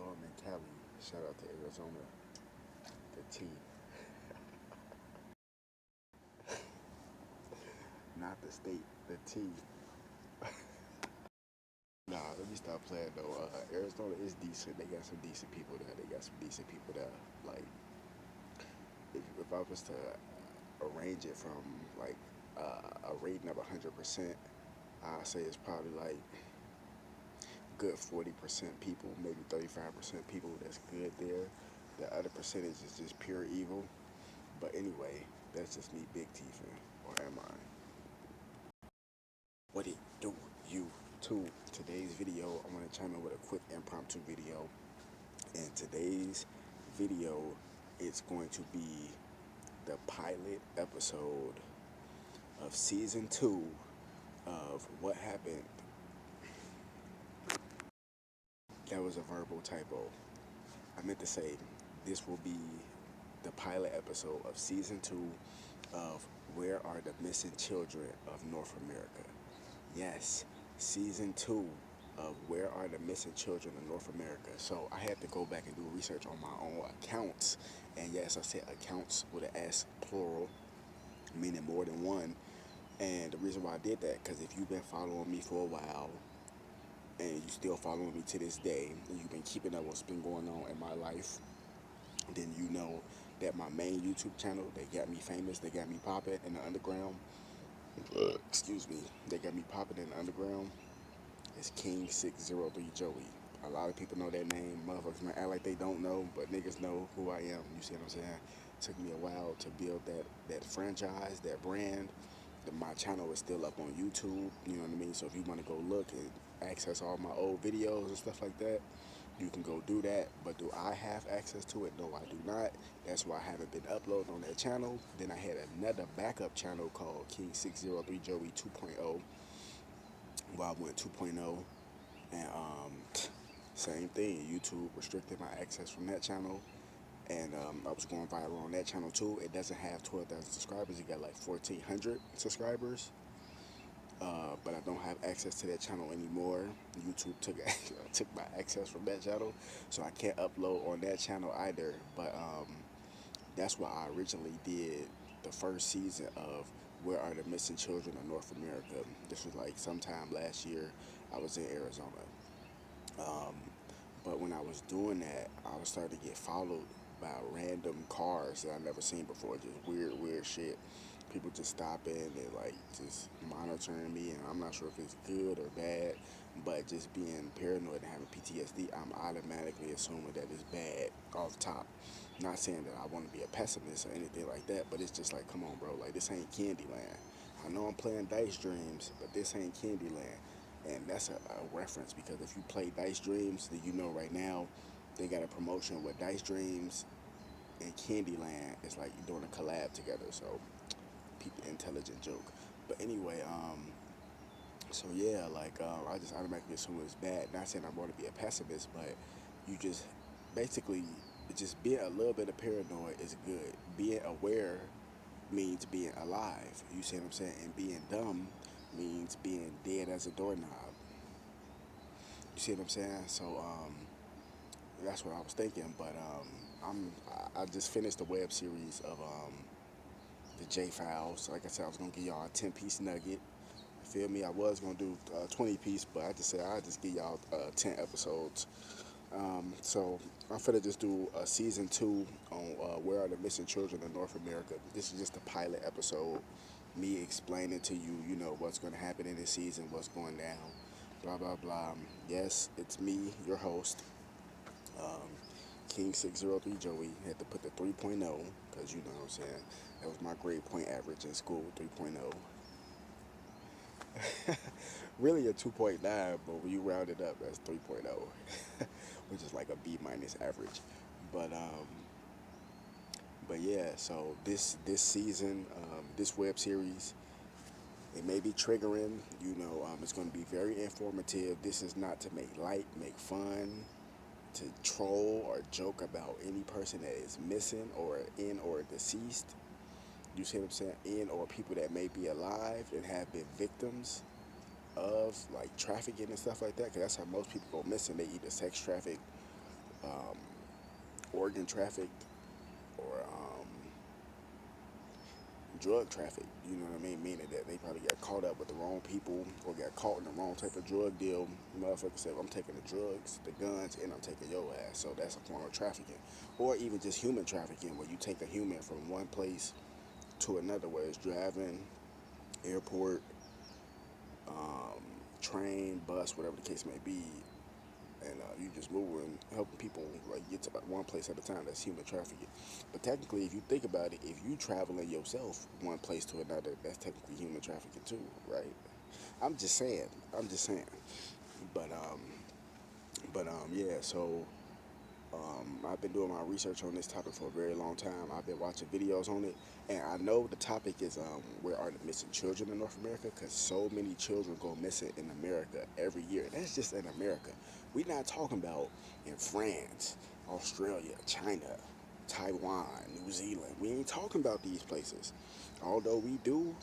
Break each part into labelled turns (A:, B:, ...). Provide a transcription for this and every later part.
A: I'm in Cali. Shout out to Arizona, the T. Not the state, the T. Nah, let me stop playing though. Arizona is decent. They got some decent people there. They got some decent people there. Like, if I was to arrange it from like a rating of 100%, I'd say it's probably like good 40% people, maybe 35% people that's good there. The other percentage is just pure evil. But anyway, that's just me, Big T fan, or am I? What it do, you too? Today's video, I'm gonna chime in with a quick impromptu video. And today's video is going to be the pilot episode of season 2 of What Happened. That was a verbal typo. I meant to say this will be the pilot episode of season 2 of Where Are the Missing Children of North America? Yes, season 2 of Where Are the Missing Children of North America. So I had to go back and do research on my own accounts. And yes, I said accounts with an S, plural, meaning more than one. And the reason why I did that, because if you've been following me for a while, and you still following me to this day, and you've been keeping up what's been going on in my life, then you know that my main YouTube channel, they got me famous, they got me popping in the underground. Excuse me, they got me popping in the underground. It's King603Joey. A lot of people know that name. Motherfuckers might act like they don't know, but niggas know who I am. You see what I'm saying? It took me a while to build that franchise, that brand. My channel is still up on YouTube. You know what I mean? So if you want to go look and access all my old videos and stuff like that, you can go do that. But do I have access to it? No, I do not. That's why I haven't been uploading on that channel. Then I had another backup channel called King603Joey 2.0. Well, I went 2.0, and same thing. YouTube restricted my access from that channel, and I was going viral on that channel too. It doesn't have 12,000 subscribers. It got like 1,400 subscribers. But I don't have access to that channel anymore. YouTube took my access from that channel, so I can't upload on that channel either. But that's why I originally did the first season of Where Are the Missing Children of North America. This was like sometime last year. I was in Arizona. Um, but when I was doing that, I was starting to get followed by random cars that I never seen before. Just weird, weird shit. People just stopping and like just monitoring me, and I'm not sure if it's good or bad. But just being paranoid and having PTSD, I'm automatically assuming that it's bad off top. Not saying that I want to be a pessimist or anything like that, but it's just like, come on, bro. Like, this ain't Candyland. I know I'm playing Dice Dreams, but this ain't Candyland. And that's a reference, because if you play Dice Dreams, then you know right now they got a promotion with Dice Dreams and Candyland. It's like you're doing a collab together. So, intelligent joke. But anyway, so yeah, like I just automatically assume it's bad. Not saying I want to be a pessimist, but you just basically just being a little bit of paranoid is good. Being aware means being alive. You see what I'm saying? And being dumb means being dead as a doorknob. You see what I'm saying? So that's what I was thinking. But I just finished the web series of the J Files. Like I said, I was gonna give y'all a 10-piece nugget. You feel me? I was gonna do 20-piece, but I just said I'll just give y'all 10 episodes. So I'm finna just do a season 2 on Where Are the Missing Children of North America. This is just a pilot episode. Me explaining to you, you know, what's gonna happen in this season, what's going down, blah blah blah. Yes, it's me, your host, um, King603 Joey. Had to put the 3.0 because you know what I'm saying. That was my grade point average in school, 3.0. Really a 2.9, but when you round it up, that's 3.0, which is like a B minus average. But but yeah, so this season, this web series, it may be triggering. You know, it's going to be very informative. This is not to make light, make fun, to troll or joke about any person that is missing or in or deceased. You see what I'm saying? In or people that may be alive and have been victims of like trafficking and stuff like that. Because that's how most people go missing. They either sex traffic um, organ trafficked or drug traffic. You know what I mean? Meaning that they probably got caught up with the wrong people or got caught in the wrong type of drug deal. Motherfucker said, I'm taking the drugs, the guns, and I'm taking your ass. So that's a form of trafficking. Or even just human trafficking, where you take a human from one place to another, where it's driving, airport, um, train, bus, whatever the case may be, and you just moving, helping people like get to one place at a time. That's human trafficking. But technically, if you think about it, if you traveling yourself one place to another, that's technically human trafficking too, right? I'm just saying. I'm just saying. But yeah. So I've been doing my research on this topic for a very long time. I've been watching videos on it, and I know the topic is where are the missing children in North America? Because so many children go missing in America every year. That's just in America. We're not talking about in France, Australia, China, Taiwan, New Zealand. We ain't talking about these places. Although we do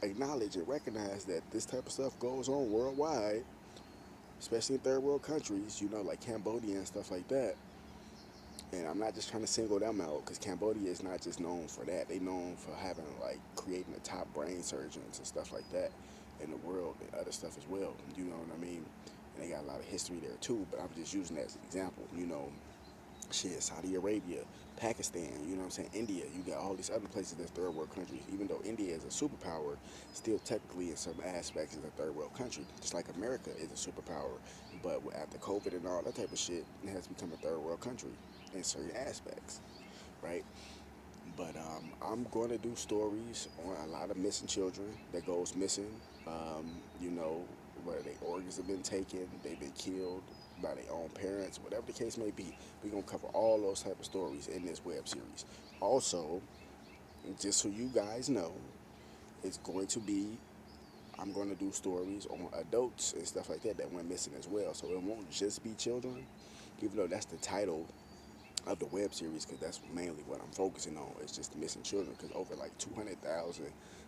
A: acknowledge and recognize that this type of stuff goes on worldwide, especially in third world countries, like Cambodia and stuff like that. And I'm not just trying to single them out because Cambodia is not just known for that. They known for having like creating the top brain surgeons and stuff like that in the world and other stuff as well. You know what I mean? And they got a lot of history there too. But I'm just using that as an example. Shit, Saudi Arabia, Pakistan. You know what I'm saying? India. You got all these other places that's third world countries. Even though India is a superpower, still technically in some aspects is a third world country. Just like America is a superpower, but after COVID and all that type of shit, it has become a third world country in certain aspects, right? But I'm going to do stories on a lot of missing children that goes missing. You know, where their organs have been taken, they've been killed by their own parents, whatever the case may be. We're going to cover all those type of stories in this web series. Also, just so you guys know, it's going to be, I'm going to do stories on adults and stuff like that that went missing as well. So it won't just be children, even though that's the title of the web series, because that's mainly what I'm focusing on. It's just missing children, because over like 200,000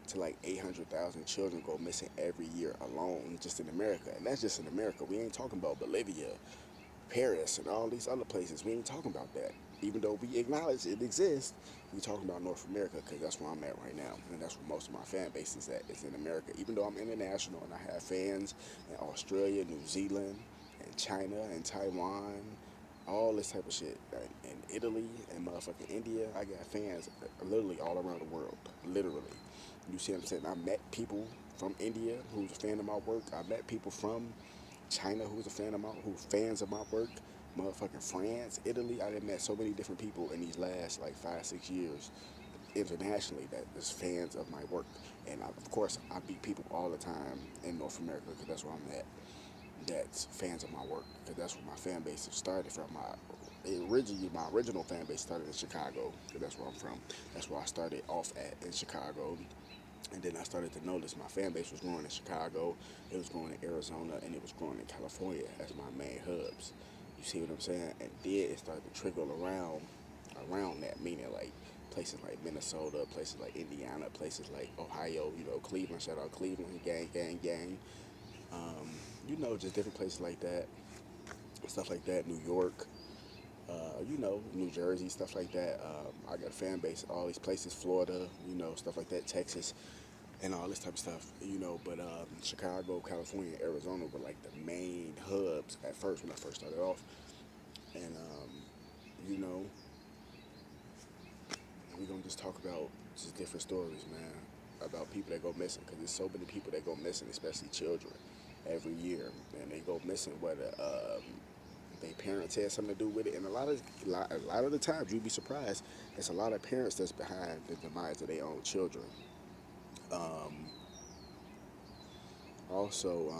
A: to like 800,000 children go missing every year alone, just in America. And that's just in America. We ain't talking about Bolivia, Paris, and all these other places. We ain't talking about that. Even though we acknowledge it exists, we talking about North America, because that's where I'm at right now, and that's where most of my fan base is at. It's in America. Even though I'm international and I have fans in Australia, New Zealand, and China, and Taiwan, all this type of shit. In Italy and motherfucking India, I got fans literally all around the world. Literally. You see what I'm saying? I met people from India who's a fan of my work. I met people from China who's a fan of fans of my work. Motherfucking France, Italy. I done met so many different people in these last like 5-6 years internationally that is fans of my work. And of course, I meet people all the time in North America because that's where I'm at. That's fans of my work, because that's where my fan base started from. My original fan base started in Chicago, because that's where I'm from. That's where I started off at, in Chicago. And then I started to notice my fan base was growing in Chicago, it was growing in Arizona, and it was growing in California as my main hubs. You see what I'm saying? And then it started to trickle around that, meaning like places like Minnesota, places like Indiana, places like Ohio, Cleveland, shout out Cleveland, gang, gang, gang. Um, just different places like that, stuff like that, New York, New Jersey, stuff like that. I got a fan base, all these places, Florida, stuff like that, Texas, and all this type of stuff, but Chicago, California, Arizona were like the main hubs at first when I first started off. And, you know, we're going to just talk about just different stories, man, about people that go missing, because there's so many people that go missing, especially children, every year, and they go missing whether their parents had something to do with it, and a lot of the times you'd be surprised, it's a lot of parents that's behind the demise of their own children. Um, Also,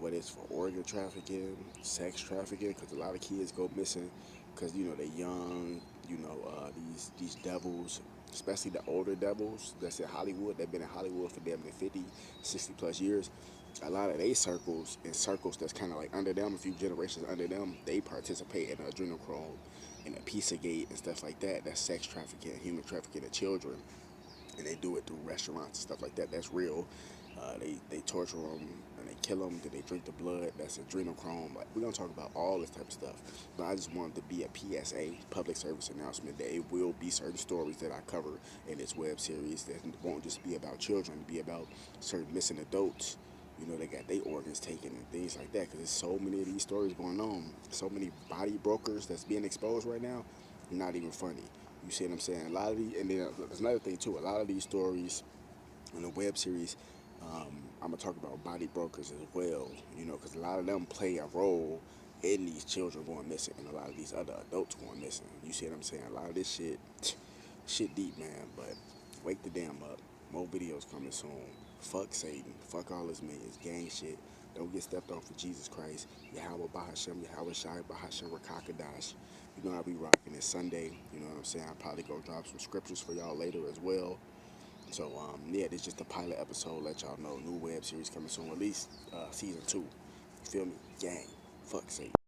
A: whether it's for organ trafficking, sex trafficking, because a lot of kids go missing because they're young. These devils, especially the older devils that's in Hollywood. They've been in Hollywood for damn near 50, 60 plus years. A lot of they circles and circles that's kind of like under them, a few generations under them, they participate in adrenochrome and a Pizzagate and stuff like that. That's sex trafficking, human trafficking of children, and they do it through restaurants and stuff like that. That's real. They torture them and they kill them. Then they drink the blood. That's adrenochrome. Like, we're gonna talk about all this type of stuff. But I just wanted to be a PSA, public service announcement, that it will be certain stories that I cover in this web series that won't just be about children, be about certain missing adults. You know, they got their organs taken and things like that. Because there's so many of these stories going on. So many body brokers that's being exposed right now. Not even funny. You see what I'm saying? A lot of these, and then there's another thing too. A lot of these stories in the web series, I'm gonna talk about body brokers as well. You know, because a lot of them play a role in these children going missing, and a lot of these other adults going missing. You see what I'm saying? A lot of this shit, shit deep, man. But wake the damn up. More videos coming soon. Fuck Satan. Fuck all his minions. Gang shit. Don't get stepped on for Jesus Christ. Yahweh Bahashem, Yahweh Shai Bahashem Rakakadash. You know I'll be rocking this Sunday. You know what I'm saying? I'll probably go drop some scriptures for y'all later as well. So yeah, this is just a pilot episode. Let y'all know new web series coming soon. At least season 2. You feel me? Gang. Fuck Satan.